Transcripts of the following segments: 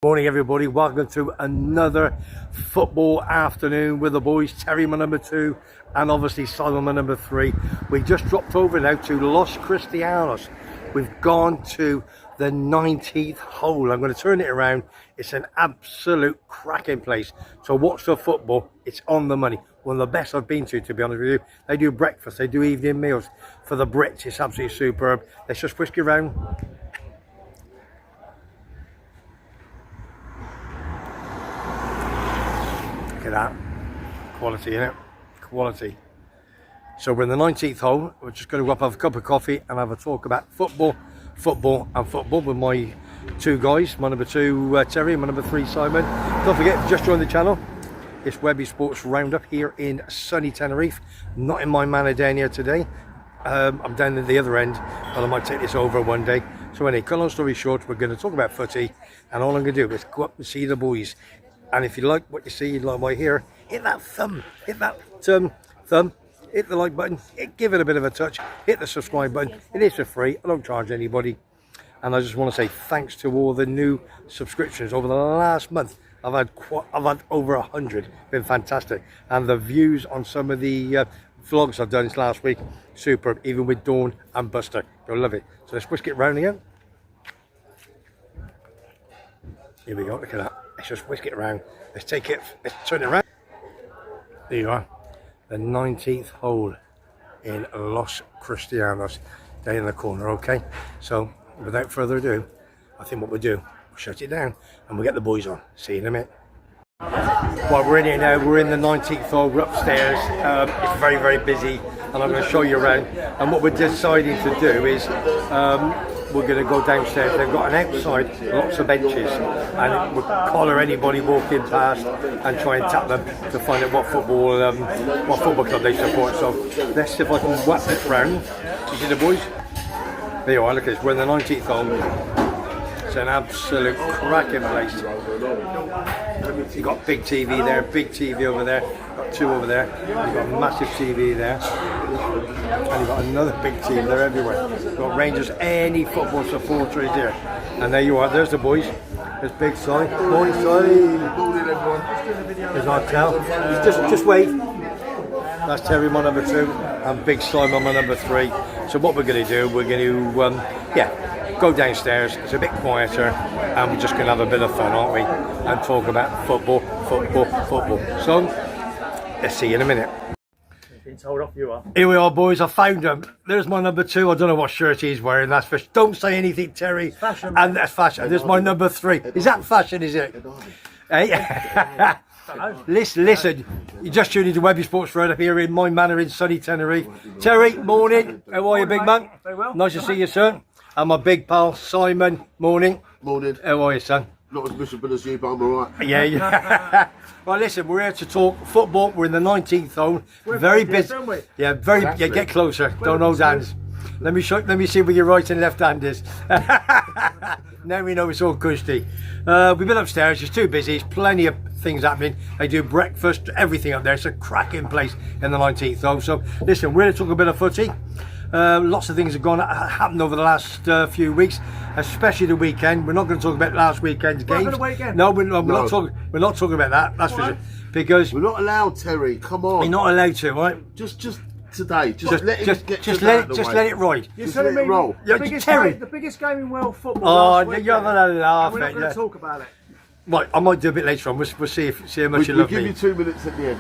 Morning everybody, welcome to another football afternoon with the boys. Terry, my number 2, and obviously Simon, my number 3. We just dropped over now to Los Cristianos. We've gone to the 19th hole. I'm going to turn it around. It's an absolute cracking place. So watch the football, it's on the money. One of the best I've been to be honest with you. They do breakfast, they do evening meals. For the Brits, it's absolutely superb. Let's just whisk it around. Look at that, quality, innit? Quality. So we're in the 19th hole. We're just going to go up, have a cup of coffee and have a talk about football with my 2 guys, my number 2 Terry, my number 3 Simon. Don't forget, if you just joined the channel, it's Webby Sports Roundup here in sunny Tenerife. Not in my Man Utd today. I'm down at the other end, but I might take this over one day. So anyway, cut long story short, we're going to talk about footy, and all I'm going to do is go up and see the boys. And if you like what you see, you like what I hear, hit that thumb, hit that thumb, hit the like button, give it a bit of a touch, hit the subscribe button. It is for free, I don't charge anybody. And I just want to say thanks to all the new subscriptions over the last month. I've had over 100, been fantastic. And the views on some of the vlogs I've done this last week, superb, even with Dawn and Buster. You'll love it. So let's whisk it round again. Here we go, look at that. Let's just whisk it around. Let's take it, let's turn it around. There you are. The 19th hole in Los Cristianos. Down in the corner, okay? So, without further ado, I think what we'll do, we'll shut it down and we'll get the boys on. See you in a minute. Well, we're in here now. We're in the 19th hole. We're upstairs. It's very, very busy. And I'm going to show you around. And what we're deciding to do is we're going to go downstairs. They've got an outside, lots of benches, and we'll collar anybody walking past and try and tap them to find out what football club they support. So let's see if I can whack this round. You see the boys? There you are. Look at this. We're in the 19th hole. It's an absolute cracking place. You've got big TV there, big TV over there, got 2 over there, you've got a massive TV there, and you've got another big TV there everywhere. You've got Rangers, any football supporter is here. And there you are, there's the boys. There's Big Si. Morning Si. Morning everyone. There's our tell. Just wait. That's Terry, my number 2, and Big Simon, my number 3. So what we're going to do, we're going to, go downstairs. It's a bit quieter, and we're just going to have a bit of fun, aren't we? And talk about football. So, let's see you in a minute. Been told off you are. Here we are, boys. I found him. There's my number 2. I don't know what shirt he's wearing. That's for. Don't say anything, Terry. Fashion. And that's fashion. There's my number 3. Is that fashion? Is it? Hey. Listen, you just tuned into Webby Sports Roundup here in my manor in sunny Tenerife. Terry, morning. How are you, big man? Very well. Nice to see you, sir. And my big pal Simon, morning. Morning. How are you, son? Not as miserable as you, but I'm alright. Yeah. Right, listen, we're here to talk football. We're in the 19th hole. Very busy. Yeah, very. Yeah, get closer. Don't hold hands. Let me see where your right and left hand is. Now we know it's all cushy. We've been upstairs. It's too busy. There's plenty of things happening. They do breakfast, everything up there. It's a cracking place in the 19th hole. So listen, we're going to talk a bit of footy. Lots of things have happened over the last few weeks, especially the weekend. We're not going to talk about last weekend's games. No, we're not talking about that. That's for sure. Because we're not allowed, Terry. Come on. You're not allowed to, right? Just today. Just let it ride. You're telling me roll. The biggest game in world football. Oh, you're having a laugh. We're not going to talk about it. Right, I might do a bit later on. We'll see how much you love me. We'll give you 2 minutes at the end.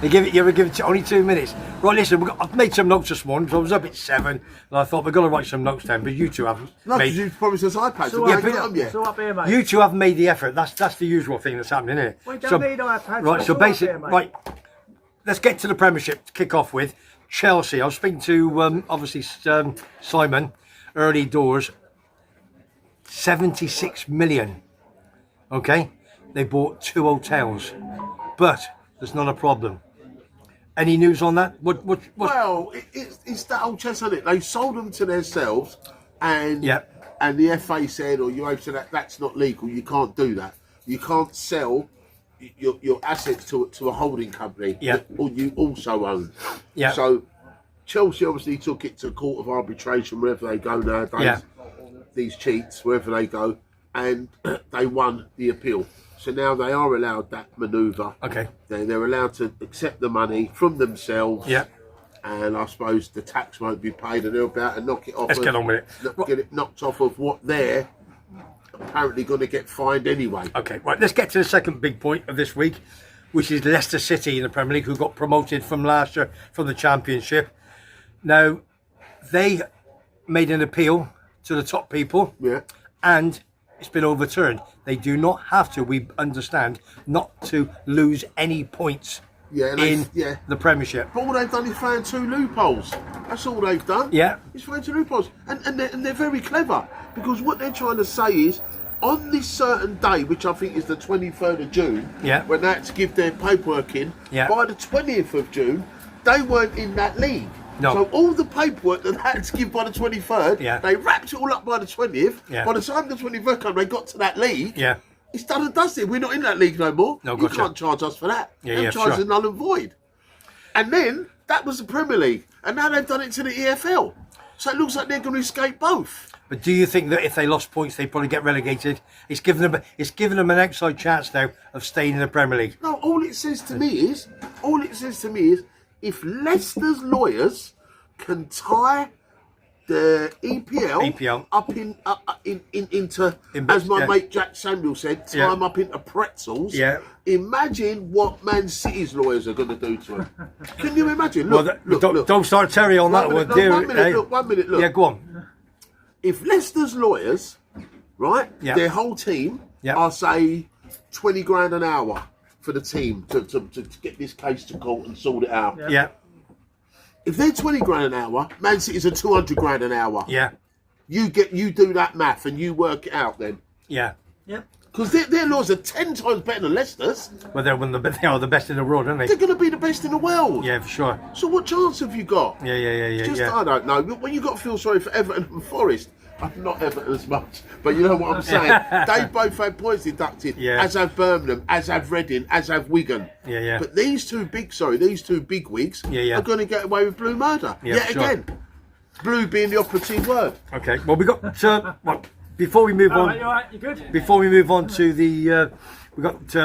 You ever give it only 2 minutes? Right, listen, I've made some notes this morning, so I was up at 7, and I thought we've got to write some notes down, but you 2 haven't. No, because you promised us iPads, so yeah, so up here, mate. You 2 haven't made the effort. That's the usual thing that's happening, isn't it? We don't need iPads. Right, so basically, right, let's get to the Premiership to kick off with. Chelsea, I was speaking to, obviously, Simon, early doors, 76 million, okay? They bought 2 hotels, but there's not a problem. Any news on that? What? Well, it's that old chess, isn't it? They sold them to themselves, and the FA said, or UEFA said, that's not legal. You can't do that. You can't sell your assets to a holding company that you also own. Yeah. So Chelsea obviously took it to court of arbitration wherever they go nowadays. Yeah. These cheats, wherever they go, and they won the appeal. So now they are allowed that manoeuvre. Okay. They're allowed to accept the money from themselves. Yeah. And I suppose the tax won't be paid, and they'll be able to knock it off. Let's get on with it. Get it knocked off of what they're apparently going to get fined anyway. Okay, right. Let's get to the second big point of this week, which is Leicester City in the Premier League, who got promoted from last year from the Championship. Now, they made an appeal to the top people. Yeah. And it's been overturned. They do not have to, we understand, not to lose any points in the Premiership. But all they've done is found 2 loopholes. That's all they've done. Yeah. It's found 2 loopholes. And they're very clever, because what they're trying to say is, on this certain day, which I think is the 23rd of June, when they had to give their paperwork in, by the 20th of June, they weren't in that league. No. So all the paperwork that they had to give by the 23rd, they wrapped it all up by the 20th. Yeah. By the time the 23rd came, they got to that league. Yeah. It's done and dusted. We're not in that league no more. No, you gotcha. can't charge us for that. Yeah, Them charges are null and void. And then that was the Premier League, and now they've done it to the EFL. So it looks like they're going to escape both. But do you think that if they lost points, they'd probably get relegated? It's given them an outside chance now of staying in the Premier League. No, all it says to me is, if Leicester's lawyers can tie the EPL up into, as my mate Jack Samuel said, tie them up into pretzels. Yeah. Imagine what Man City's lawyers are going to do to them. Can you imagine? Look, look. Don't start Terry on that one, dear. 1 minute, 1 minute, look. Yeah, go on. If Leicester's lawyers, right, their whole team are, say, 20 grand an hour for the team to get this case to court and sort it out. Yeah. If they're 20 grand an hour, Man City's are 200 grand an hour. Yeah. You do that math and you work it out then. Yeah. Yep. Because their laws are 10 times better than Leicester's. Well, they are the best in the world, aren't they? They're going to be the best in the world. Yeah, for sure. So what chance have you got? Yeah. I don't know. When you've got to feel sorry for Everton and Forest, I'm not Everton as much, but you know what I'm saying. They've both had points deducted, as have Birmingham, as have Reading, as have Wigan. Yeah. But these two big wigs are going to get away with blue murder yet again. Blue being the operative word. Okay. Well, we got before we move on. Right, you all right? You good? Before we move on to the, we got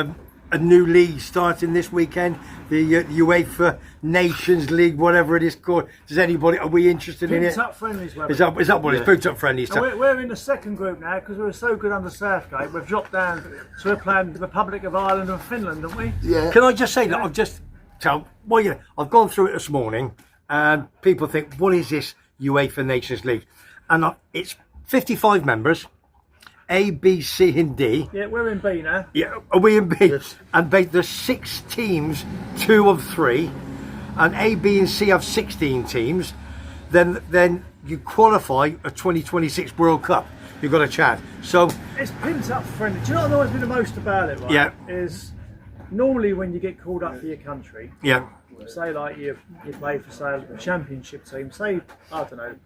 a new league starting this weekend, the UEFA Nations League, whatever it is called. Are we interested in it? Boot up friendlies, Webby. Is that what it's boot up friendlies? And we're in the second group now because we were so good under Southgate. We've dropped down, so we're playing the Republic of Ireland and Finland, haven't we? Yeah. Can I just say that I've gone through it this morning, and people think, what is this UEFA Nations League? And it's 55 members, A, B, C and D. Yeah, we're in B now. Yeah, are we in B? Yes. And there's 6 teams, 2 of 3, and A, B and C have 16 teams. Then you qualify a 2026 World Cup. You've got a chance. So It's pins up friendly. Do you know what always been the most about it, right? Yeah. Is normally when you get called up for your country, yeah, say like you play for, say, a championship team, say, I don't know,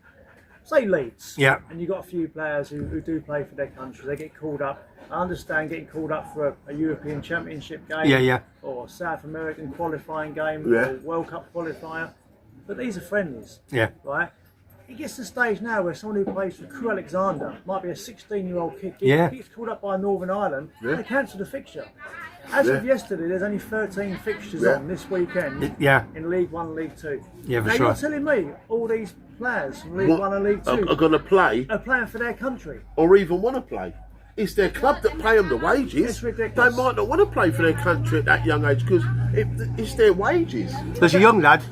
say Leeds, Yeah. and you've got a few players who do play for their country, they get called up. I understand getting called up for a European Championship game, Yeah. or a South American qualifying game, Yeah. or World Cup qualifier, but these are friendlies, yeah, right? It gets to the stage now where someone who plays for Crewe Alexander, might be a 16-year-old kid, gets called up by Northern Ireland, and they cancel the fixture. As of yesterday, there's only 13 fixtures on this weekend in League 1, League 2. Yeah, for now sure. You're telling me all these players from League 1 and League 2 are going to play, are playing for their country? or even want to play? It's their club that pay them the wages. It's ridiculous. They might not want to play for their country at that young age because it's their wages. There's a young lad,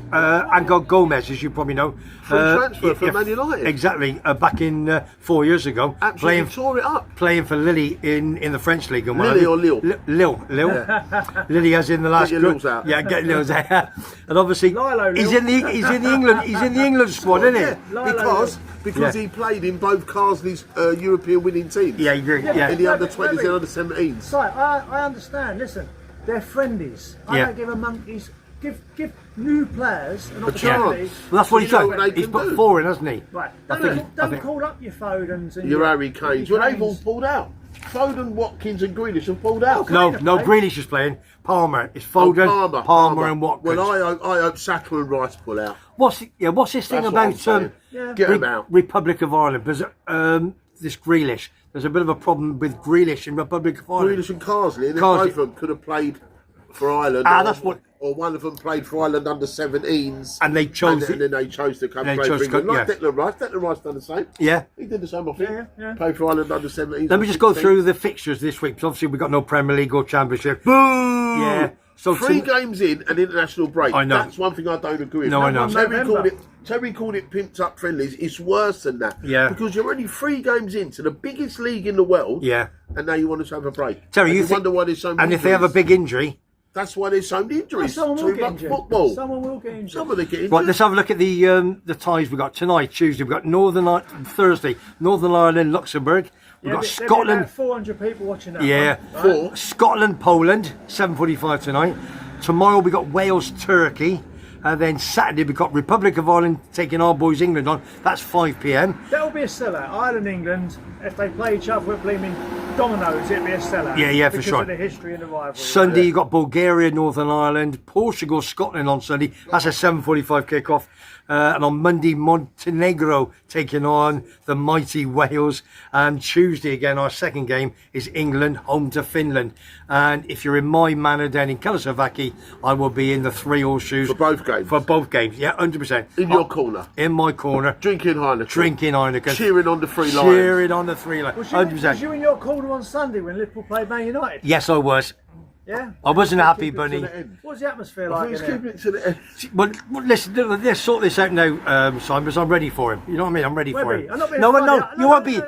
Angel Gomez, as you probably know. Free transfer from Man United. Exactly, back in 4 years ago. Absolutely tore it up. Playing for Lille in the French league. And Lille or Lille? Lille. Lille as in the last Get your Lils out. Yeah, get Lils out. And obviously, Lilo, he's in the England squad, isn't he? Lilo, Because he played in both Carsley's European winning teams. Yeah, you agree. Yeah. In the under 20s and under 17s. So I understand. Listen, they're friendlies. I don't give a monkeys. Give new players an opportunity. chance. Well, that's what You he's know done. what they He's can put do. 4 in, hasn't he? Right. I Don't think- call up your Fodens and Your Harry Kanes. Well, they've all Kanes. pulled out. Foden, Watkins and Grealish have pulled out. Okay. No, Kind of no, play. Grealish is playing. Palmer. It's Foden, Palmer and Watkins. Well, I hope Saka and Rice pull out. What's this thing That's what I'm about saying. Get them out. Republic of Ireland? Because this Grealish, there's a bit of a problem with Grealish in Republic of Ireland. Grealish and Carsley, and Carsley. both of them could have played for Ireland. Or one of them played for Ireland under 17s, and they chose and then they chose to come play for chose England. Like yeah. Declan Rice. Declan Rice done the same. Yeah, he did the same. I think. Yeah. Played for Ireland under 17s. Let me just go through the fixtures this week. Because obviously we've got no Premier League or Championship. Boo! Yeah. So 3 games in an international break. I know. That's one thing I don't agree with. No, I know. Terry called it pimped up friendlies. It's worse than that. Yeah. Because you're only 3 games into the biggest league in the world. Yeah. And now you want us to have a break. Terry, you wonder why there's so many injuries. If they have a big injury. That's why there's so many injuries. Someone will get injured. Football. Someone will get injured. Someone will get injured. Right, let's have a look at the ties we got tonight, Tuesday. We've got Thursday, Northern Ireland, Luxembourg. We've got Scotland. About 400 people watching that. Yeah. One, right? Scotland, Poland, 7:45 tonight. Tomorrow we got Wales, Turkey. And then Saturday we've got Republic of Ireland taking our boys England on. That's 5 p.m. That'll be a sellout. Ireland, England, if they play each other with bleeding dominoes, it'll be a sellout. Yeah, for sure. Because of the history and the rivalry. Sunday you've got Bulgaria, Northern Ireland, Portugal, Scotland on Sunday. That's a 7:45 kick-off. And on Monday, Montenegro taking on the mighty Wales. And Tuesday, again, our second game is England home to Finland. And if you're in my manor down in Kelosovaki, I will be in the 3 horseshoes. For both games? For both games, yeah, 100%. In your corner? In my corner. Drinking Heineken. Cheering on the 3 lions. Cheering on the 3 lions, 100%. Was you in your corner on Sunday when Liverpool played Man United? Yes, I was. Yeah? I wasn't happy, Bunny. What's the atmosphere like? Let's keep it to the end. Well, listen, let's sort this out now, Simon, because I'm ready for him. You know what I mean? I'm ready for him. I'm not being No, funny. no, you are being.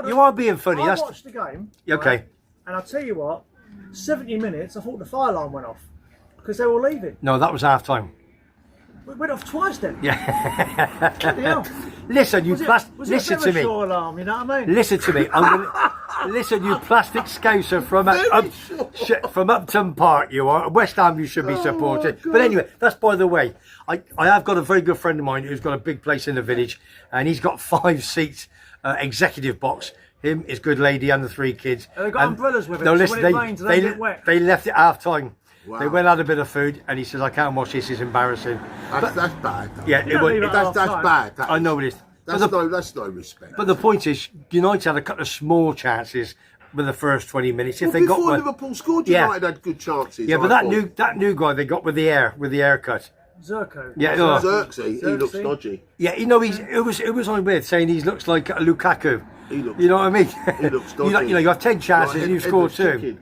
You are being funny. I watched the game. Okay. Right, and I'll tell you what, 70 minutes, I thought the fire alarm went off because they were leaving. No, that was half time. It went off twice then. Yeah. Bloody hell. Listen, you listen to me. Alarm, you know what I mean? Listen to me. Listen, you plastic scouser from Upton Park, you are. West Ham, you should be supported. But anyway, that's by the way. I have got a very good friend of mine who's got a big place in the village, and he's got 5 seats executive box. Him, his good lady, and the 3 kids. And they've got umbrellas with it. No, So listen, when it rains, they get wet. They left at half time. Wow. They went out a bit of food, and he says, "I can't watch this. It's embarrassing." That's bad. Though. Yeah, That's bad. I know it is. That's no respect. But the point is, United had a couple of small chances with the first 20 minutes. If they got before one, Liverpool scored, United had good chances. Yeah, but that new guy they got with the haircut. Zirko. Yeah, Xerxes, he looks dodgy. Yeah, you know, it was on with saying he looks like Lukaku. He looks, you know what I mean? He looks dodgy. you have 10 chances and you scored 2.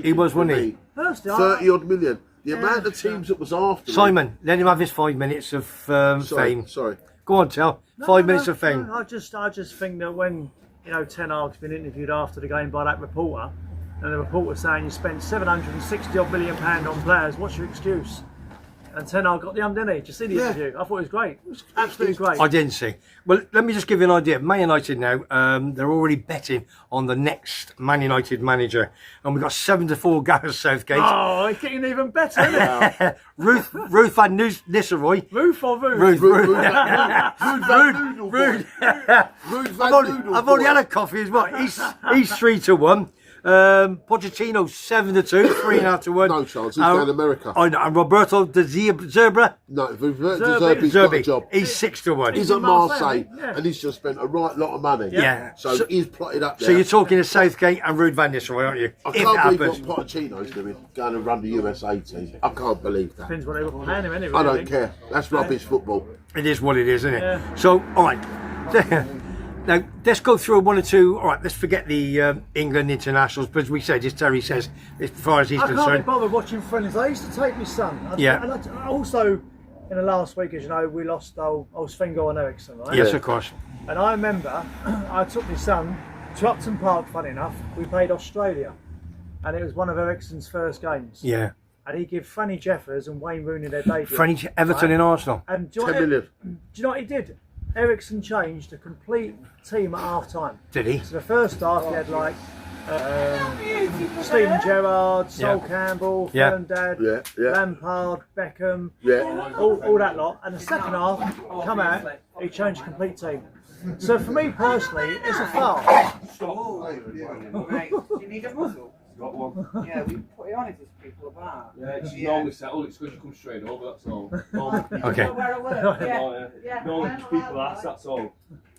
He was, wasn't he? 30 odd million. The amount of teams that was after Simon, let him have his 5 minutes of fame. Sorry. Go on, Tel. 5 minutes of fame. No, I just think that when Ten Hag's been interviewed after the game by that reporter, and the reporter saying you spent 760 odd million pound on players, what's your excuse? And Ten Hag got the didn't he? Did you see the interview? I thought it was great. It was absolutely great. I didn't see. Well, let me just give you an idea. Man United now, they're already betting on the next Man United manager. And we've got 7-4 Gareth Southgate. Oh, it's getting even better, isn't it? Ruth van Nistelrooy. Ruth or Ruth? Ruth. I've only had a coffee as well. He's 3-1. Pochettino 7-2, 3.5-1. No chance. He's down in America. I know. And Roberto De Zerba. No, Zerbi's got a job. He's 6-1. He's at Marseille, and he's just spent a right lot of money. Yeah. So he's plotted up there. So you're talking to Southgate and Ruud van Nistelrooy, aren't you? I can't believe what Pochettino's doing, going to run the USA team. I can't believe that. Depends what they were paying him anyway. I don't care. That's rubbish football. It is what it is, isn't it? Yeah. So, all right. Now, let's go through 1 or 2. All right, let's forget the England internationals. But as we said, as Terry says, as far as he's I concerned. can't be bothered watching friendlies. I used to take my son. And also, in the last week, as you know, we lost old Sven-Göran Eriksson, right? Yes, of course. And I remember I took my son to Upton Park, funny enough. We played Australia. And it was one of Eriksson's first games. Yeah. And he gave Franny Jeffers and Wayne Rooney their debut. Franny Everton in Arsenal. And do 10 million. Do you know what he did? Eriksson changed a complete team at half time. Did he? So the first half he had like Steven Gerrard, Sol Campbell, Fernandad, Lampard, Beckham, all that lot. And the second half, come out, he changed a complete team. So for me personally, it's a foul. Mate, do you need a muzzle? Got one. Yeah, we put it on if there's people about. Yeah, it's normally settled, it's because you come straight over, that's all. Normally, Okay. Where I work. normally people ask, that's all.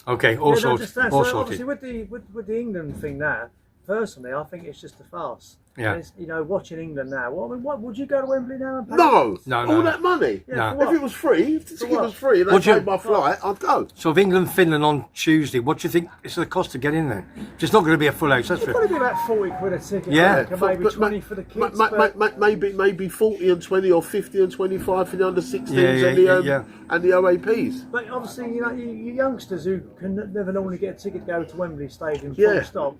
Okay, all no, sorted. just that. All So sorted. obviously with the England thing now, personally, I think it's just a farce. Yeah. It's, you know, watching England now. Well, I mean, what would you go to Wembley now and pay? No, No, all that money. Yeah, No. for what? If it was free, if the ticket what? was free and they Would you- paid my flight, I'd go. So if England Finland on Tuesday, what do you think is the cost to get in there? Just not going to be a full house, that's It'd for probably be about 40 quid a ticket. Yeah. I think, and maybe 20 for the kids. but Maybe 40 and 20 or 50 and 25 for the under 16s Yeah, and the OAPs. But obviously, you know, you youngsters who can never normally get a ticket to go to Wembley Stadium full Yeah. stop.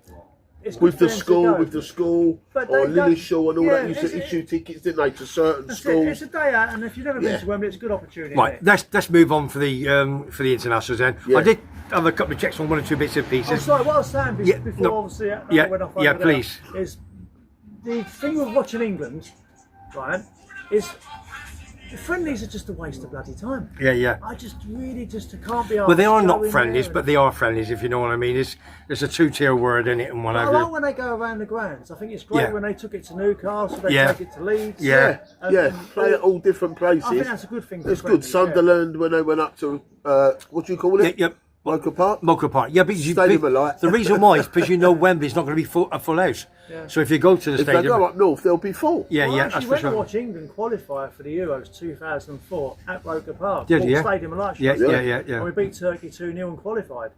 It's good With for the them to go. school, But or they don't- Lillishall and all yeah, that used to it's- issue tickets, didn't they, to certain That's it. schools? It's a day out, and if you've never been Yeah. to Wembley, it's a good opportunity. Right, isn't it? let's move on for the internationals then. Yeah. I did have a couple of checks on one or two bits and Oh, pieces. sorry, what I was saying Yeah, before, no. obviously, I Yeah, went off yeah, over there, please. is the thing with watching England, right, is the friendlies are just a waste of bloody time. Yeah. I just really can't be asked. Well, they are to go not in friendlies, there but they are friendlies, if you know what I mean. It's a two-tier word in it and what I have like you. when they go around the grounds. I think it's great Yeah. when they took it to Newcastle, they Yeah. take it to Leeds. Yeah. And Play at all different places. I think that's a good thing. for It's good. friendlies, yeah. Sunderland, when they went up to, what do you call it? Yeah. Local Park? Mocha Park. Yeah, but Stadium of Light. the reason why is because you know Wembley's not going to be a full house. Yeah. So if you go to the If they stadium, go up north, they'll be full. yeah, Well, I yeah, that's actually for went to sure. watch England qualify for the Euros 2004 at Roker Park. Did you? Stadium of Light. Yeah, Stadium. yeah. And we beat Turkey 2-0 and qualified.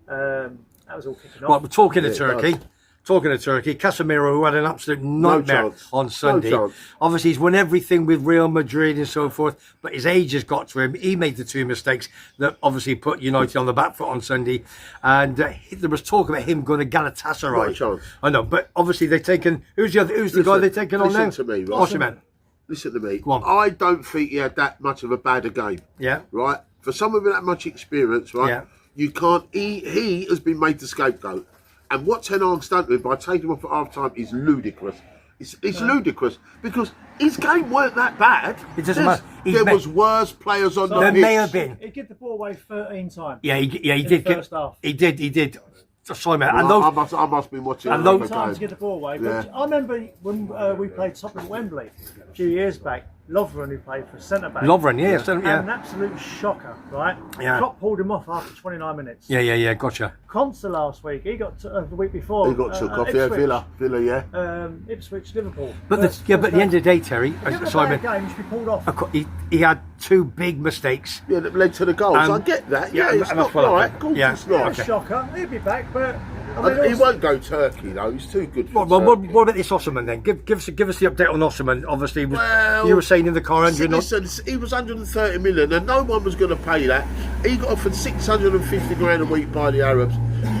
That was all kicking Right, off. we're talking Yeah, of it Turkey. does. Talking of Turkey, Casemiro, who had an absolute nightmare chance. on Sunday. No chance. Obviously, he's won everything with Real Madrid and so forth, but his age has got to him. He made the two mistakes that obviously put United on the back foot on Sunday. And there was talk about him going to Galatasaray. No chance. I know, but obviously they've taken. Who's the guy they've taken on now? Listen to me, right? What's your man? Listen to me. Go on. I don't think he had that much of a bad a game. Yeah. Right? For someone with that much experience, right? Yeah. You can't. He has been made the scapegoat. And what Ten Hag's done to him by taking him off at half time is ludicrous. It's ludicrous because his game weren't that bad. It doesn't matter. There was worse players on the There pitch. may have been. He gave the ball away 13 times. Yeah, he in did. the first half. He did. Sorry, mate. And Well, those, I must be watching. and another those Times to game. get the ball away. Yeah. But I remember when we played Tottenham at Wembley a few years back. Lovren, who played for centre back. Lovren, yeah, Had an yeah. absolute shocker, right? Yeah. Klopp pulled him off after 29 minutes. Yeah, gotcha. Conser last week, he got the week before. He got took off. Yeah, Ipswich. Villa, yeah. Ipswich, Liverpool. But at the end of the day, Terry, Given a Simon, bad game, he should be pulled off. he had two big mistakes. Yeah, that led to the goals. I get that. Yeah, it's and not that's what I right. think. Of course Yeah. it's not. Okay. Shocker. He'll be back, but I mean, He also- won't go Turkey though. He's too good for Well, Turkey. what about this Osman then? Give us the update on Osman. Obviously, Well, you were saying in the car, 100. Listen, he was 130 million and no one was going to pay that. He got offered 650 grand a week by the Arabs.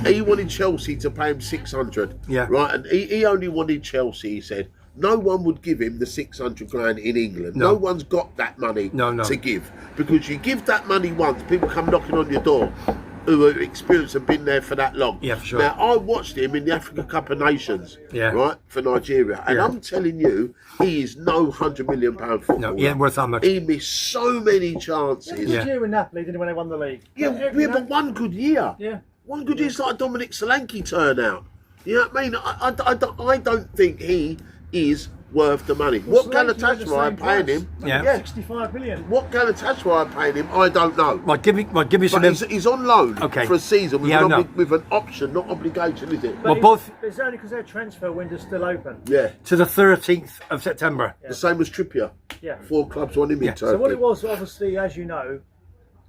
He wanted Chelsea to pay him 600. Yeah. Right, and he only wanted Chelsea, he said. No one would give him the 600 grand in England. No. No one's got that money No. to give. Because you give that money once, people come knocking on your door who are experienced and been there for that long. Yeah, for sure. Now, I watched him in the Africa Cup of Nations, Yeah. right, for Nigeria. And Yeah. I'm telling you, he is no £100 million footballer. No, he ain't worth that much. He missed so many chances. He was Yeah. a year in Napoli, didn't he, when they won the league? Yeah, You know? but one good year. Yeah. One good year is like a Dominic Solanke turnout. You know what I mean? I don't think he is worth the money. Well, What Solanke made the Galatasaray are same paying price. him? Yeah. 65 million. What Galatasaray are paying him? I don't know. Right, give me some. But he's on loan Okay. for a season with, Yeah, I know. with an option, not obligation, is it? Well, But both- It's only because their transfer window's still open. Yeah. to the 13th of September. The same as Trippier. Yeah. 4 clubs on him in Turkey. So what it was, obviously, as you know,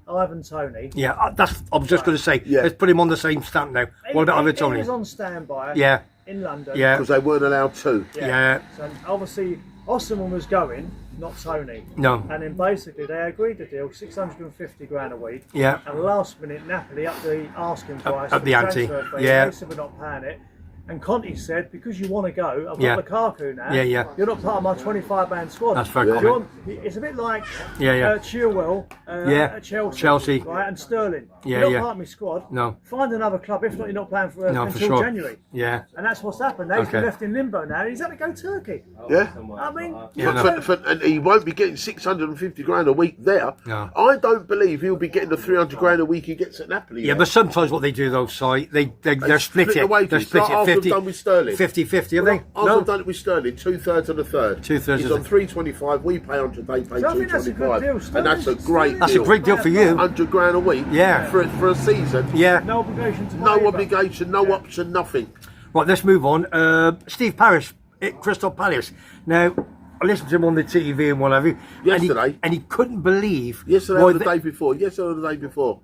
Ivan Toney. Yeah, I was just going to say, Yeah. let's put him on the same stamp now. What about Ivan He Toney? was on standby. Yeah. In London. Yeah. Because they weren't allowed to. Yeah. So obviously, Osman was going, not Tony. No. And then basically they agreed the deal, 650 grand a week. Yeah. And last minute, Napoli up the asking price. up for the ante. transfer fee. Yeah. They said we're not paying it. And Conte said, because you want to go, I've Yeah. got Lukaku now. Yeah. You're not part of my 25-man squad. That's fair If you comment. want- It's a bit like Yeah. Chilwell Yeah. at Chelsea. Chelsea. Right, and Sterling. Yeah, You're not yeah. part of my squad. No. Find another club. If not, you're not playing for, No, for until sure. January. Yeah. And that's what's happened. Now he's been Okay. left in limbo now. He's had to go Turkey. Yeah. I mean, Yeah, But no. and he won't be getting 650 grand a week there. No. I don't believe he'll be getting the 300 grand a week he gets at Napoli. Yeah, but sometimes what they do though, Si, they're split split the it. wages. They split Like it half have done with Sterling. 50-50, have they? Arsenal have done it with Sterling, 2/3 and a third. 2/3 He's of on 325, we pay 100, they pay So I think that's a good 225. deal. And that's a great deal. That's a great deal for you. 100 grand a week Yeah. for a season. Yeah. No obligation to No pay, but- obligation, no option, nothing. Right, let's move on. Steve Parrish at Crystal Palace. Now, I listened to him on the TV and whatever. Yesterday. And he couldn't believe. Yesterday why or the day before. Yesterday or the day before.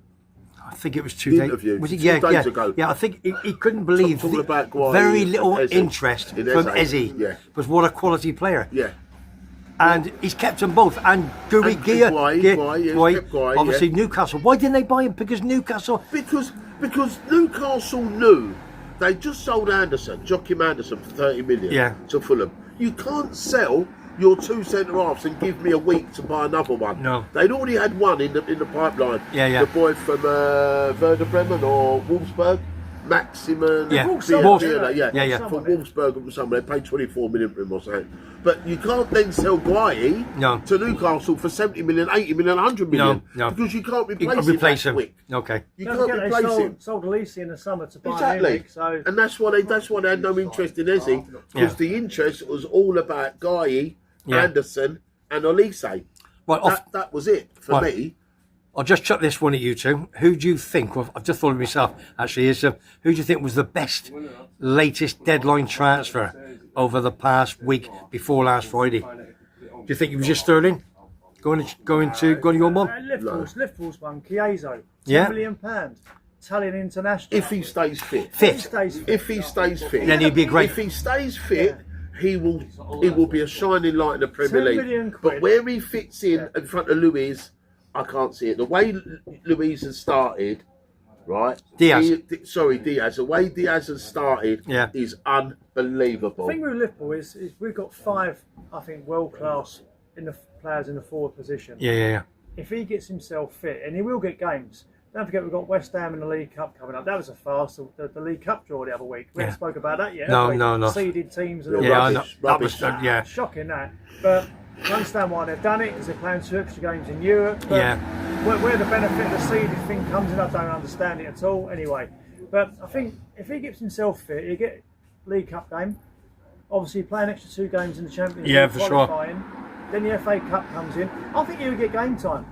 I think it was 2 The days. interview. Was it? 2 Yeah, days yeah. ago. Yeah, I think he couldn't believe Talking the about Guai very and little Eze. interest In from Eze, Eze. yeah. But what a quality player. Yeah. And he's kept them both. And Gui And Gia, Guai, Gia- Guai, yeah, Guai, kept Guai, obviously yeah. Newcastle. Why didn't they buy him? Because Newcastle. Because Newcastle knew they just sold Joachim Anderson for 30 million Yeah. to Fulham. You can't sell your 2 centre halves and give me a week to buy another one. No. They'd already had one in the pipeline. Yeah, yeah. The boy from Werder Bremen or Wolfsburg, Maximin. Yeah. Wolfsburg. Yeah. For Wolfsburg or somewhere, they paid 24 million for him or something. But you can't then sell Guai No. to Newcastle for 70 million, 80 million, 100 million. No. Because you can't You replace, can replace it that him. quick. Okay. You Don't can't forget replace they him. sold Elise in the summer to buy Exactly, Munich, so and that's why they had no interest in Eze because Yeah. the interest was all about Guy, Yeah. Anderson, and Elise. Right, That was it for Right. me. I'll just chuck this one at you two. Who do you think, well, I've just thought of myself actually, who do you think was the best latest deadline transfer over the past week before last Friday? Do you think it was just Sterling? Going to your mum? Liverpool's one, Chiesa, Yeah. £10 million, Italian international. If he stays fit, If he stays fit. if he stays fit, Then he'd be great. If he stays fit, he will be a shining light in the Premier 10 million League. quid. But where he fits in front of Luiz, I can't see it. The way Luiz has started, right? Diaz. Diaz. The way Diaz has started is unbelievable. The thing with Liverpool is we've got 5, I think, world class players in the forward position. Yeah. If he gets himself fit, and he will get games. Don't forget we've got West Ham in the League Cup coming up. That was a farce, the League Cup draw the other week. We haven't spoke about that yet. No, have we? no. Seeded teams and all Yeah, I that. know. That was, yeah. Shocking that. But I understand why they've done it, because they're playing 2 extra games in Europe. But where the benefit of the seeded thing comes in, I don't understand it at all. Anyway, but I think if he gets himself fit, he'll get League Cup game. Obviously, play an extra 2 games in the Champions League. Yeah, for sure. Qualifying. Then the FA Cup comes in. I think he'll get game time.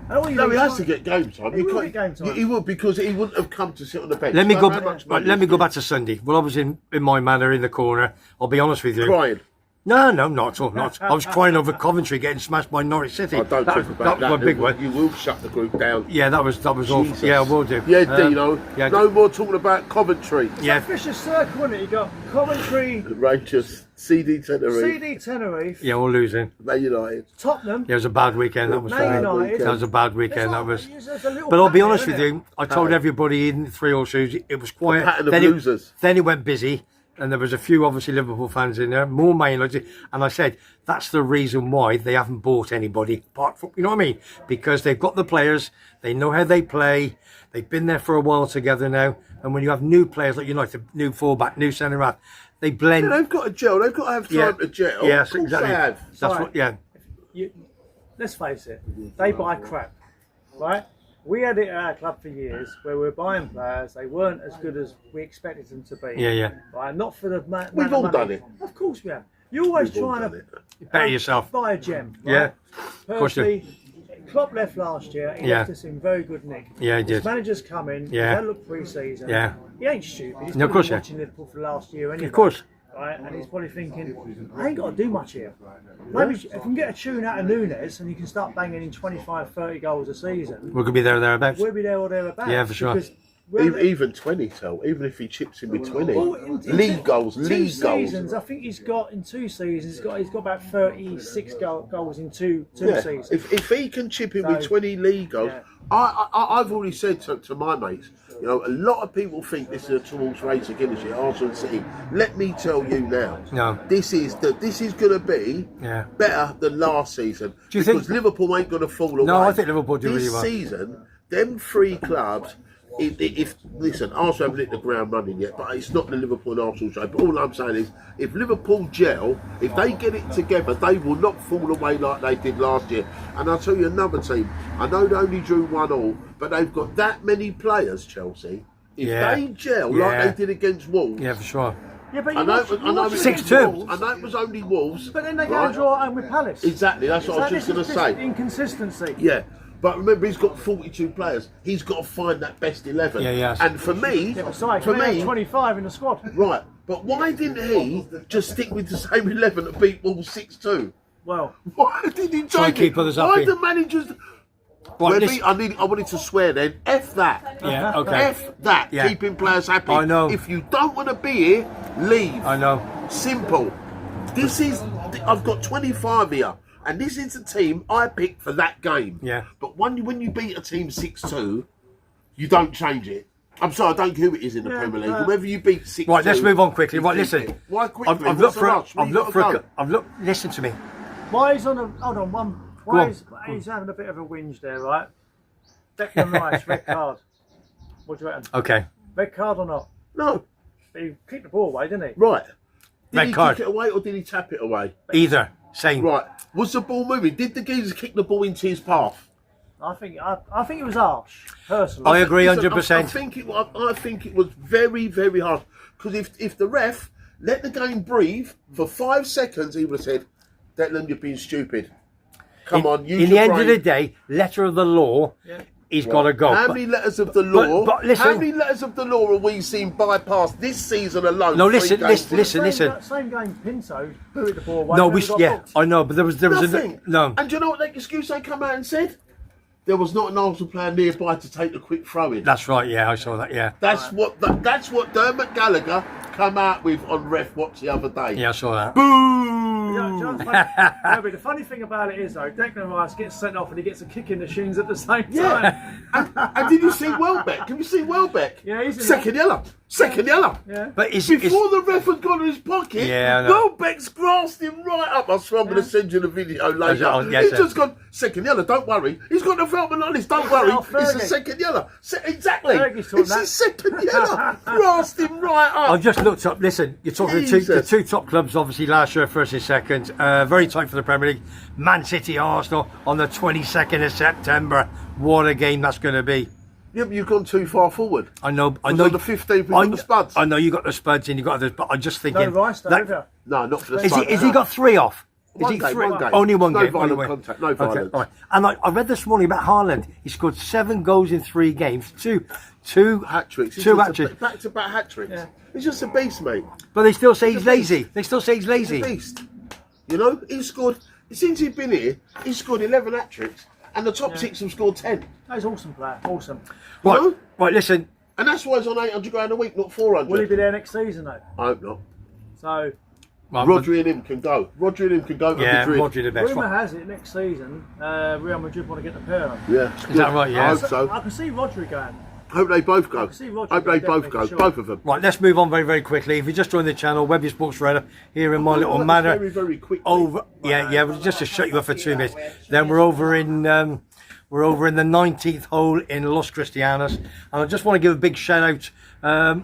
No, he has to get game time. He will get game time. He would, because he wouldn't have come to sit on the bench. Let me go. How much money Let me is go it? back to Sunday. Well, I was in my manner in the corner. I'll be honest with you. Crying. No, not at all. Not. I was crying over Coventry getting smashed by Norwich City. I don't talk about that was a big one. You will shut the group down. Yeah, that was awful. Jesus. Yeah, I will do. Yeah, Dino. yeah, no more talking about Coventry. Yeah. Vicious circle, wasn't it? You got Coventry, Rangers, CD Tenerife, CD Tenerife, Yeah, we're losing. Man United. Tottenham. Yeah, it was a bad weekend. That was for Man me. United. That was a bad weekend. It's That like- was. it's a little But I'll be pattern, honest with isn't you. I told everybody in 3 All Shoes it was quiet. pattern of Then losers. Then it went busy, and there was a few obviously Liverpool fans in there, more Man Utd, and I said that's the reason why they haven't bought anybody apart from, you know what I mean? Because they've got the players, they know how they play, they've been there for a while together now, and when you have new players like United, new fullback, new centre half, they blend. Yeah, they've got to gel. They've got to have time to gel. Yes, Of course exactly. They have. That's Right. what. Yeah. Let's face it, they buy crap, right? We had it at our club for years where we were buying players, they weren't as good as we expected them to be. Yeah. Right? Not for the We've all done it. Of course we have. You're always We've all trying done to Better yourself. buy a gem. Right? Yeah. Of course you do. Personally, Klopp left last year, he Yeah. left us in very good nick. Yeah, he His did. manager's come in, Yeah. he's had a look pre-season. Yeah. He ain't stupid, he's No, of probably course been not. watching Liverpool for the last year anyway. Of course. Right, and he's probably thinking, I ain't got to do much here. Maybe if you can get a tune out of Nunes and you can start banging in 25, 30 goals a season, We're gonna be there or thereabouts. we'll be there or thereabouts. Yeah, for sure. Because we're- Even 20, so even if he chips in with 20. Well, in league goals, two league seasons, goals. I think he's got in 2 seasons. He's got about 36 goals in two Yeah. seasons. If he can chip in with So, 20 league goals, yeah. I've already said to my mates, you know, a lot of people think this is a two-horse race against Arsenal and City. Let me tell you now, No. this is going to be Yeah. better than last season. Do you because think- Liverpool ain't going to fall away. No, I think Liverpool do this really well. season. Them 3 clubs. If listen, Arsenal haven't hit the ground running yet, but it's not the Liverpool and Arsenal show. But all I'm saying is, if Liverpool gel, if they get it together, they will not fall away like they did last year. And I'll tell you another team. I know they only drew 1-1, but they've got that many players. Chelsea, if Yeah. they gel Yeah. like they did against Wolves, Yeah, for sure. Yeah, but I know it was 6-2. I know it was only Wolves. But then they go and draw at home with Palace. Exactly, that's what I was just going to say. Inconsistency. Yeah, but remember, he's got 42 players. He's got to find that best 11. Yeah. And for me, Yeah, for me, 25 in the squad. right. But why didn't he just stick with the same 11 that beat Wolves 6-2? Well, Why did he Try and change keep it? others Why happy. the managers? Right, Webby, I wanted to swear then. F that. Yeah, okay. F that. Yeah. Keeping players happy. I know. If you don't want to be here, leave. I know. Simple. This is. I've got 25 here, and this is the team I picked for that game. Yeah. But when you beat a team 6-2, you don't change it. I'm sorry, I don't care who it is in the Premier League. Whoever you beat 6-2. Right, let's move on quickly. you Right, keep listen. it. Why quickly? I've What's looked the for. rush? Where I've you looked for. gotta go? I've looked. Listen to me. why he's on a... Hold on, one... Go Why on. he's having a bit of a whinge there, right? Declan Rice, red card. What do you reckon? Okay. Red card or not? No. He kicked the ball away, didn't he? Right. Did Red he card. kick it away or did he tap it away? Either. Same. Right. Was the ball moving? Did the geezer kick the ball into his path? I think it was harsh, personally. I agree Listen, 100%. I think it was very, very hard. Because if the ref let the game breathe for 5 seconds, he would have said, Declan, you're being stupid. Come on, use In your the end brain. of the day, letter of the law, he's got to go. How many letters of the law? but listen- how many letters of the law have we seen bypassed this season alone? No, 3 listen, games? listen. Same game, Pinto, who hit the ball away. No, never got booked. I know, but there was Nothing. no. And do you know what that excuse they come out and said? There was not an Arsenal player nearby to take the quick throw in. That's right. Yeah, I saw that. Yeah. That's what Dermot Gallagher come out with on Ref Watch the other day. Yeah, I saw that. Boo! But the funny thing about it is, though, Declan Rice gets sent off and he gets a kick in the shins at the same time. And did you see Welbeck? Can you see Welbeck? Yeah, he's in second yellow. Second yellow. Yeah. But Before the ref had gone in his pocket, Yeah, I know. Welbeck's grasped him right up. I swear I'm going to send you the video later. I'll get He's it. just gone, second yellow, don't worry. He's got the Veltman on this, don't worry. Fergie. It's a second yellow. Exactly. Fergie's taught It's that. his second yellow. Grasped him right up. I've just looked up. Listen, you're talking the Jesus. two top clubs, obviously last year, first and second. Very tight for the Premier League. Man City, Arsenal on the 22nd of September. What a game that's going to be. Yeah, but you've gone too far forward. I know. On the 15th, we got the Spuds. I know you got the Spuds and you got others, but I'm just thinking. No Rice, though, have you? No, not for the Is Spuds. he got 3 off? Is One he game, 3? one game. Only one No game. violent only one. contact, no violence. all right. And I read this morning about Haaland. He scored 7 goals in 3 games. Two Hat tricks. Two hat tricks. Back-to-back hat tricks. Yeah. He's just a beast, mate. But they still say He's he's a lazy. beast. They still say he's lazy. He's a beast. You know, he's scored, since he's been here, he's scored 11 hat tricks, and the top 6 have scored 10. He's an awesome player, awesome. Right, know? right. Listen. And that's why he's on 800 grand a week, not 400. Will he be there next season, though? I hope not. So, Rodri and him can go. Rodri and him can go to Yeah, Madrid. Rodri the best rumour one. has it next season, Real Madrid want to get the pair of them. Yeah. Is that right? Yeah. I hope so. I can see Rodri going. Hope they both go. I can see Rodri Hope they both definitely, go. for sure. Both of them. Right, let's move on very, very quickly. If you just joined the channel, Webby Sports Radar here in my little That was manor. Very, very quickly. Over, yeah, but just to shut you up for 2 minutes. Then we're over in the 19th hole in Los Cristianos, and I just want to give a big shout out.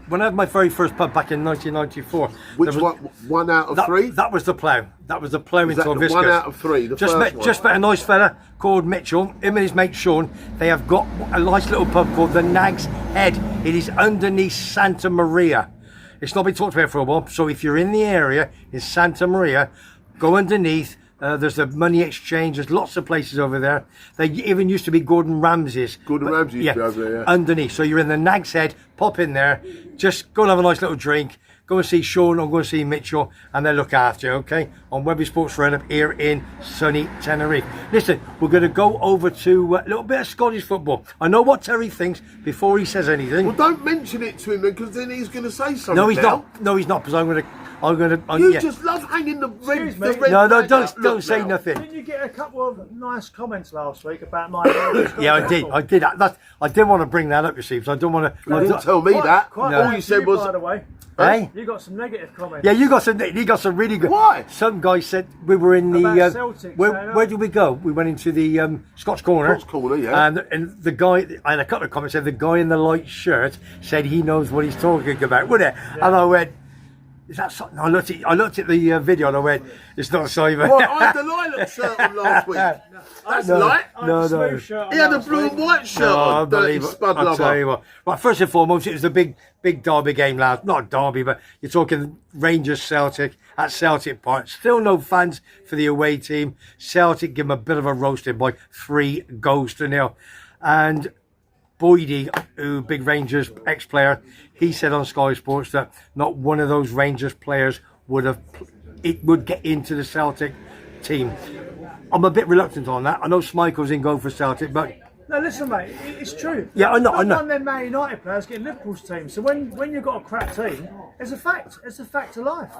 When I had my very first pub back in 1994, Which there was- one? 1 out of 3? That was the plough. That was the plough Is into that the Viscous. 1 out of 3? The Just first met, one? just met a nice fella called Mitchell. Him and his mate Sean. They have got a nice little pub called the Nag's Head. It is underneath Santa Maria. It's not been talked about for a while. So if you're in the area in Santa Maria, go underneath. There's a money exchange. There's lots of places over there. They even used to be Gordon Ramsay's. Gordon Ramsay used to be over there, yeah. Underneath. So you're in the Nag's Head. Pop in there. Just go and have a nice little drink. Go and see Sean or go and see Mitchell, and they'll look after you, okay? On Webby Sports Roundup here in sunny Tenerife. Listen, we're going to go over to a little bit of Scottish football. I know what Terry thinks before he says anything. Well, don't mention it to him then, because then he's going to say something. No, he's now. not. No, he's not, because I'm going to. You yeah. just love hanging the red. Excuse me. The red No, flag up. don't Look say now. nothing. Didn't you get a couple of nice comments last week about my... Yeah, I did. I didn't want to bring that up, you see, because I don't want to. You didn't tell me that. Quite No. All you said was, by the way. Hey? You got some negative comments. Yeah, you got some really good. Why? Some guy said we were in the. About Celtic, where did we go? We went into the Scotch Corner. Scotch Corner, yeah. And the guy, I had a couple of comments said the guy in the light shirt said he knows what he's talking about, wouldn't it? Yeah. And I went, Is that something? I looked at the video and I went, it's not Simon. Well, I had the lilac shirt on last week. That's light. No. He had a blue and white shirt on. Dirty spud I'll tell you lover. what. Right, first and foremost, it was the big derby game last. Not derby, but you're talking Rangers Celtic at Celtic Park. Still no fans for the away team. Celtic give them a bit of a roasting by 3-0. And Boydie, who big Rangers ex-player, he said on Sky Sports that not one of those Rangers players would get into the Celtic team. I'm a bit reluctant on that. I know Schmeichel's in goal for Celtic, but no, listen, mate, it's true. Yeah, I know. One of them Man United players getting Liverpool's team. So when you've got a crap team, it's a fact. It's a fact of life.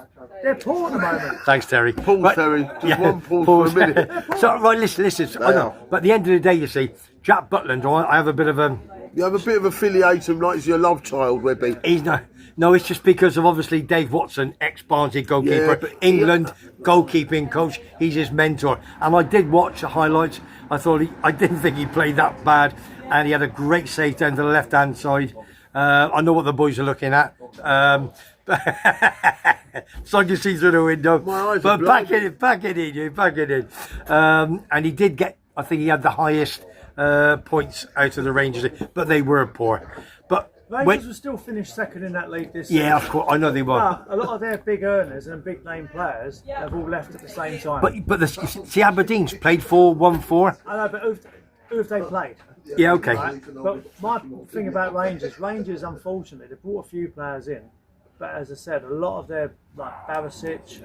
They're poor at the moment. Thanks, Terry. Pause, Terry. Just one pause for a minute. So, right, listen. I know. But at the end of the day, you see, Jack Butland, I have a bit of a... You have a bit of affiliation, like he's your love child, Webby. He's not... No, it's just because of obviously Dave Watson, ex-Barnsley goalkeeper, England goalkeeping coach. He's his mentor. And I did watch the highlights. I didn't think he played that bad. And he had a great save down to the left-hand side. I know what the boys are looking at. So I can see through the window. My eyes But are back it in. And he did get, I think he had the highest points out of the Rangers. But they were poor. But Rangers will still finish second in that league this season. yeah, of course, I know they were. But a lot of their big earners and big name players have all left at the same time. But see, Aberdeen's played 4-1-4. I know, but who have they played? Yeah, okay. Right? But my thing about Rangers, unfortunately, they brought a few players in. But as I said, a lot of their, like Barisic,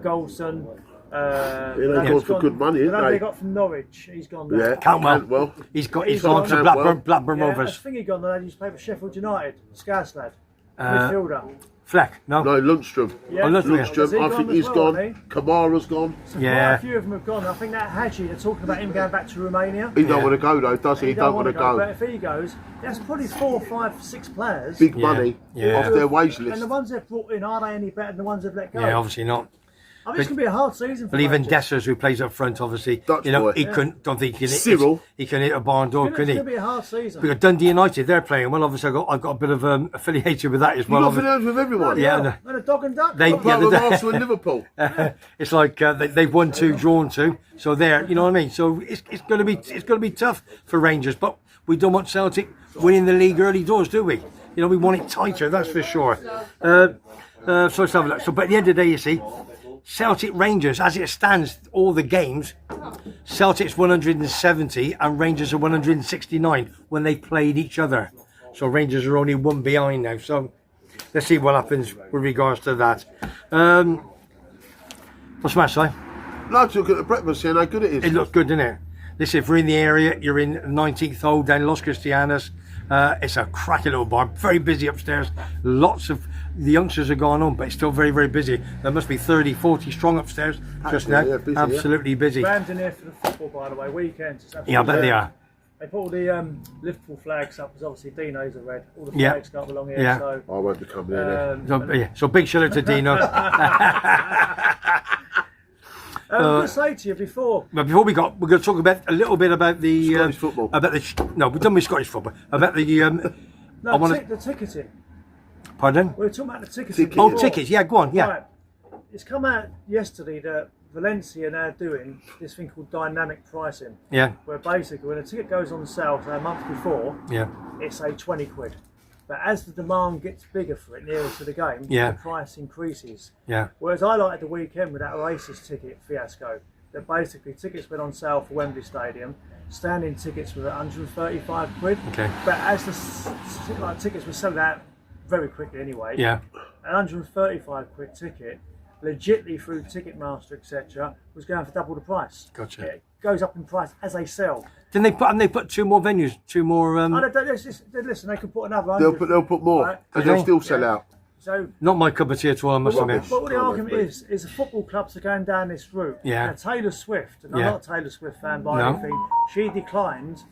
Goldson, they've gone for good money, the haven't they they? got from Norwich, he's gone there. Yeah, Cantwell. He's gone to Blackburn Yeah, I Rovers. think he gone there. He used to play for Sheffield United, Scouse lad, midfielder. Fleck, no. No, Lundstrom. Yeah. Lundstrom, I think he's gone. Kamara's gone. Yeah. Quite a few of them have gone. I think that Hadji, they're talking about him going back to Romania. He don't want to go though, does he? He don't want to go. But if he goes, that's probably 4, 5, 6 players. Big money off their wage list. And the ones they've brought in, are they any better than the ones they've let go? Yeah, obviously not. I think it's going to be a hard season for But even Rangers. Dessers, who plays up front, obviously, Dutch boy. he couldn't. Don't think he can. Cyril. He can hit a barn door, It's can he? going to be a hard season. Because Dundee United, they're playing well. Obviously, I've got a bit of affiliation with that as well. You've got finance with everyone. Yeah, And a dog and duck. They- Apart from Arsenal and Liverpool. It's like they've won 2, drawn 2, so there. You know what I mean? So it's going to be tough for Rangers, but we don't want Celtic winning the league early doors, do we? You know, we want it tighter, that's for sure. So let's have a look. So, but at the end of the day, you see, Celtic Rangers, as it stands, all the games, Celtic's 170 and Rangers are 169 when they played each other. So Rangers are only 1 behind now. So let's see what happens with regards to that. What's the matter, Si? Lads, look at the breakfast here and how good it is. It looks good, doesn't it? Listen, if we're in the area, you're in 19th hole down Los Cristianos. It's a cracking little bar, very busy upstairs. Lots of the youngsters are going on, but it's still very, very busy. There must be 30, 40 strong upstairs just now. Yeah, busy, absolutely busy. Rammed in here for the football, by the way, weekends. It's Yeah, I bet they are. They put all the Liverpool flags up, because obviously Dino's are red. All the Yeah. flags go up along here. Yeah. So, I won't be coming in there. So big shout out to Dino. I was going to say to you before, But before we're going to talk about a little bit about the Scottish football. No, we've done with Scottish football. About the I wanna- the ticketing. pardon? We were talking about the ticketing. Ticket. Oh, before. tickets. Yeah, go on. Yeah. Right. It's come out yesterday that Valencia are now doing this thing called dynamic pricing, Yeah. where basically when a ticket goes on sale, say a month before, Yeah. it's say 20 quid. But as the demand gets bigger for it nearer to the game, Yeah. the price increases. Yeah. Whereas I liked the weekend with that Oasis ticket fiasco, that basically tickets went on sale for Wembley Stadium, standing tickets were 135 quid. Okay. But as the tickets were selling out very quickly anyway, Yeah. an 135 quid ticket, legitly through Ticketmaster, etc., was going for double the price. Gotcha. It goes up in price as they sell. Then they put 2 more venues, 2 more. Listen, they could put another 100. They'll put more, Right. because they'll still sell out. So Not my cup of tea at all, I must admit. But what the argument is the football clubs are going down this route. Yeah. Now, Taylor Swift, and I'm Yeah. not a Taylor Swift fan by No. anything, she declined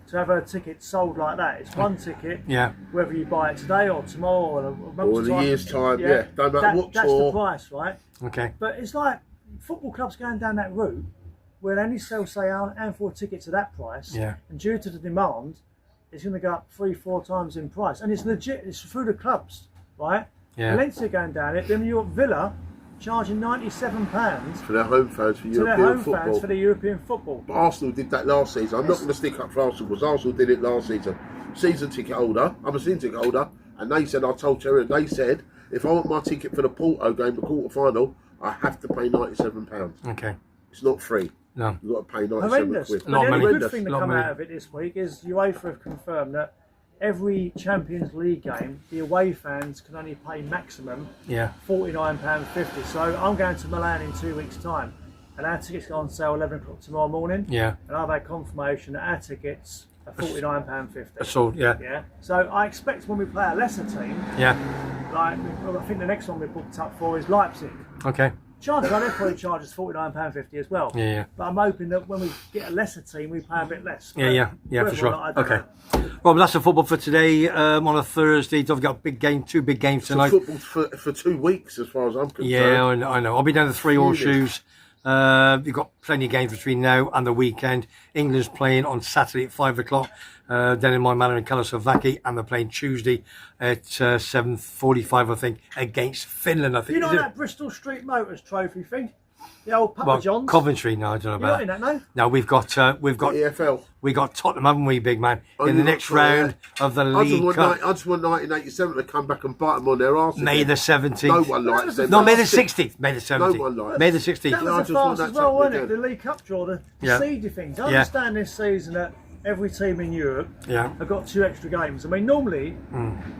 to have her ticket sold like that. It's one ticket, Yeah. whether you buy it today or tomorrow or a month's Or in a time. year's time, yeah. Don't matter what that's tour. the price, right? Okay. But it's like football clubs going down that route where they only sell, say, a handful of tickets at that price. Yeah. And due to the demand, it's going to go up 3-4 times in price. And it's legit, it's through the clubs, right? Yeah. Valencia going down it. Then you've got Villa charging £97 For their home fans for to their European home football. fans for the European football. But Arsenal did that last season. I'm not going to stick up for Arsenal because Arsenal did it last season. Season ticket holder. I'm a season ticket holder. And they said, I told Cherry, they said, if I want my ticket for the Porto game, the quarter final, I have to pay £97. Okay. It's not free. No. You've got to pay 97 Horrendous. quid. But Lot the of only money. good thing to Lot of come money. out of it this week is UEFA have confirmed that every Champions League game, the away fans can only pay maximum Yeah. £49.50. So I'm going to Milan in 2 weeks' time, and our tickets go on sale 11 o'clock tomorrow morning. Yeah. And I've had confirmation that our tickets are £49.50. So yeah. Yeah. So I expect when we play a lesser team, Yeah. like well, I think the next one we're booked up for is Leipzig. Okay. Chances are they'll probably charge us £49.50 as well. Yeah, yeah. But I'm hoping that when we get a lesser team, we pay a bit less. Yeah, for Whether or sure. not, I don't Okay. know. Well, that's the football for today. On a Thursday, we've got two big games So tonight. football for 2 weeks, as far as I'm concerned. Yeah, I know. I'll be down to 3 all Really? shoes. You've got plenty of games between now and the weekend. England's playing on Saturday at 5 o'clock. Then in my manner in Czechoslovakia, and they're playing Tuesday at 7:45, I think, against Finland. I think. You know Is it? that Bristol Street Motors trophy thing? The old Papa Well, John's? Coventry. No, I don't know You're about not in that, no? No, we've got EFL. we got Tottenham, haven't we, big man, Oh, in the you next got- round of the I just League want Cup. I just want 1987 to come back and bite them on their arse. May again. the 17th. No one likes them. No, May the That's 16th. May the 17th. No one likes May the That 16th. Yeah, I was just the want fast that as to well, happen wasn't it? again. The League Cup draw, the Yeah. seeded things. I Yeah. understand this season that every team in Europe Yeah. have got 2 extra games. I mean, normally,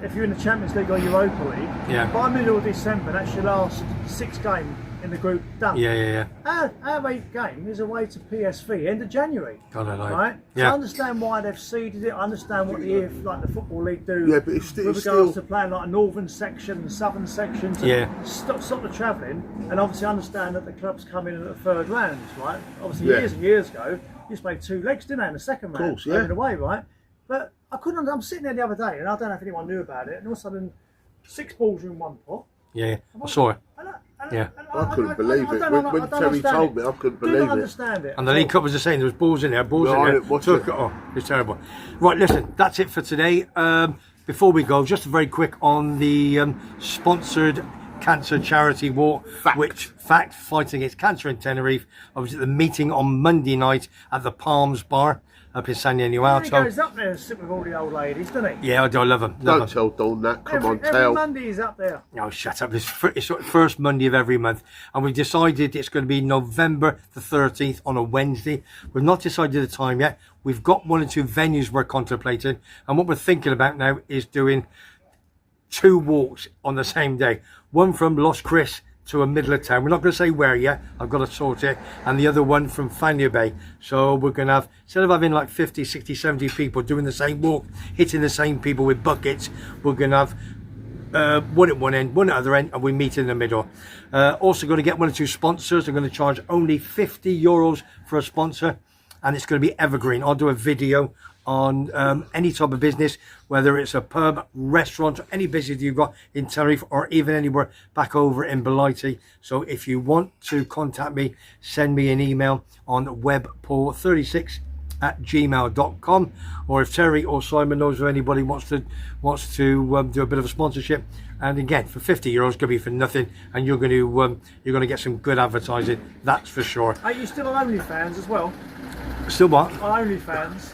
if you're in the Champions League or Europa League, Yeah. by middle of December, that's your last 6 game in the group done. Yeah. Our 8th game is away to PSV end of January. God, I know. Right? So Yeah. I understand why they've seeded it. I understand what the Football League do Yeah, but it's with regards still- to playing like a northern section and southern section to Yeah. stop the travelling. And obviously I understand that the clubs come in at the 3rd round, right? Obviously Yeah. years and years ago, you used to play 2 legs, didn't they, in the second round? course, yeah. Home and away, right? But I couldn't. I'm sitting there the other day, and I don't know if anyone knew about it. And all of a sudden, 6 balls are in one pot. Yeah. I saw it. Yeah. I couldn't believe it. don't When understand Terry told it. me, I couldn't Do believe not it. understand it. And the League Cup was the same. There was balls in there, balls No, in I there. didn't watch Took it. off. It's terrible. Right, listen, that's it for today. Before we go, just very quick on the sponsored cancer charity walk, fighting against cancer in Tenerife. I was at the meeting on Monday night at the Palms Bar up in San He Alto. goes up there and sit with all the old ladies, doesn't he? Yeah, I love them. Don't tell Dawn that. Come on, Every tell. Monday he's up there. No, shut up. It's first Monday of every month. And we've decided it's going to be November the 13th on a Wednesday. We've not decided the time yet. We've got 1 or 2 venues we're contemplating. And what we're thinking about now is doing 2 walks on the same day. One from Los Cris to a middle of town. We're not going to say where yet. I've got to sort it. And the other one from Faneuil Bay. So we're going to have, instead of having like 50, 60, 70 people doing the same walk, hitting the same people with buckets, we're going to have one at one end, one at the other end, and we meet in the middle. Also going to get 1 or 2 sponsors. I'm going to charge only €50 for a sponsor. And it's going to be evergreen. I'll do a video on any type of business, whether it's a pub, restaurant, or any business you've got in Tenerife or even anywhere back over in Blighty. So if you want to contact me, send me an email on webpaul36@gmail.com, or if Terry or Simon knows of anybody wants to do a bit of a sponsorship. And again, for €50, it's going to be for nothing, and you're going to get some good advertising. That's for sure. Are you still on OnlyFans as well? Still what? On OnlyFans?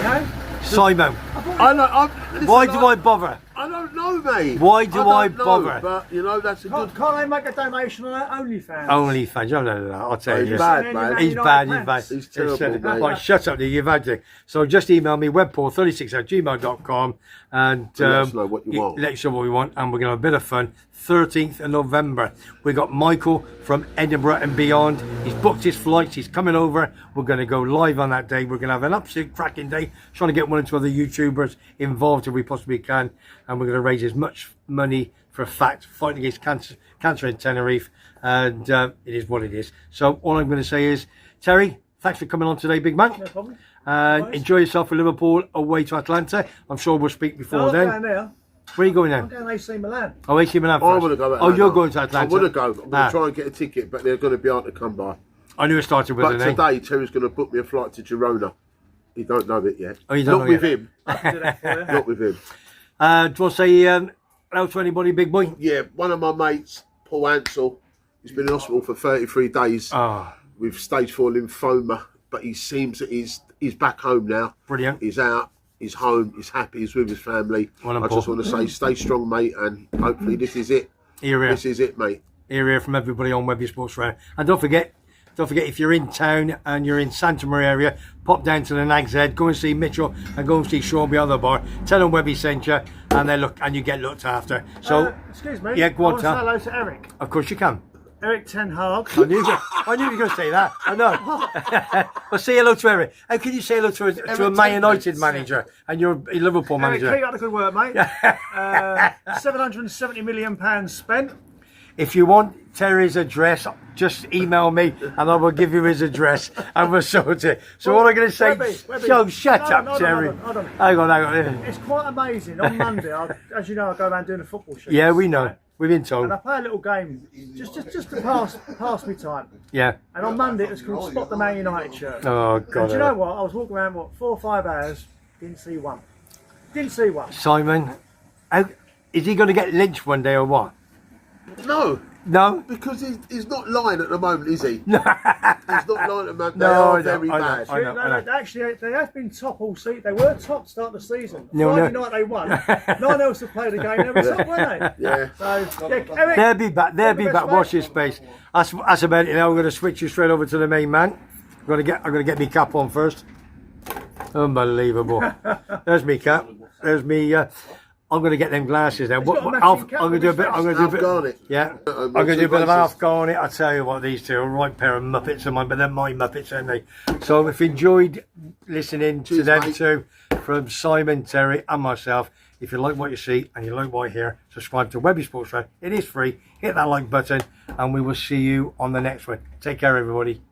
No? Simon, Listen, why do I bother? I don't know, mate. Why do I don't know, bother? But you know, that's a good. Can't they make a donation on OnlyFans? OnlyFans, no, I'll tell you. He's bad, man. He's bad. He's terrible, mate. Right, shut up, you've had to. So just email me, webpaul36@gmail.com, and let us know what you want. Let us know what we want, and we're going to have a bit of fun. 13th of November. We got Michael from Edinburgh and beyond. He's booked his flights. He's coming over. We're going to go live on that day. We're going to have an absolute cracking day. Trying to get 1 or 2 other YouTubers involved if we possibly can. And we're going to raise as much money for a fact, fighting against cancer in Tenerife. And it is what it is. So all I'm going to say is, Terry, thanks for coming on today, big man. No problem. And enjoy yourself for Liverpool away to Atlanta. I'm sure we'll speak before then. Down there. Where are you going I'm now? going to AC Milan. Oh, AC Milan I first. want to go. Oh, you're going to Atlanta. I want to go. I'm going to try and get a ticket, but they're going to be hard to come by. I knew it started with But a name. today, Terry's going to book me a flight to Girona. He don't know it yet. Oh, you don't Not know with yet? him. I can do that for you. Not with him. Do you want to say Hello to anybody, big boy. Yeah, one of my mates, Paul Ansell, he's been in hospital for 33 days with stage 4 lymphoma, but he seems that he's back home now. Brilliant. He's out, he's home, he's happy, he's with his family. I just want to say, stay strong, mate, and hopefully this is it. Here. This is it, mate. Here from everybody on Webby Sports Radio. And don't forget, if you're in town and you're in Santa Maria area, pop down to the Nag's Head, go and see Mitchell and go and see Sean behind the bar. Tell them Webby sent you, and you get looked after. So, excuse me. Yeah, go on, I want to say hello to Eric. Of course you can. Eric Ten Hag. I knew you were going to say that. I know. Well, say hello to Eric. How can you say hello to a Man United manager and you're a Liverpool manager? Eric, keep up the good work, mate. £770 million spent. If you want Terry's address, just email me and I will give you his address and we'll sort it. So what I'm going to say, Webby. Shut up, Terry. Hold on. Hang on. It's quite amazing. On Monday, as you know, I go around doing a football shoot. Yeah, we know. We've been told. And I play a little game just to pass me time. Yeah. And on Monday, it was called Spot the Man United shirt. Oh, God. And do you know what? I was walking around, 4 or 5 hours, didn't see one. Simon, is he going to get lynched one day or what? No, because he's not lying at the moment, is he? No, he's not lying at the moment. They are very bad. I know. Actually, they have been top all season. They were top to start the season. No. Friday night they won. No one else had played a game. They were top, weren't they? Yeah. So, Eric, They'll be back. Watch this space. That's about it. Now I'm going to switch you straight over to the main man. I'm going to get my cap on first. Unbelievable. There's me cap. There's me. I'm going to get them glasses now. I'm going to do a bit. Garnet. Yeah, I'm going to do a bit of half garnet. I tell you what, these two are a right pair of muppets of mine, but they're my muppets, aren't they? So if you enjoyed listening to them two, from Simon, Terry, and myself, if you like what you see and you like what you hear, subscribe to Webby Sports Radio. It is free. Hit that like button, and we will see you on the next one. Take care, everybody.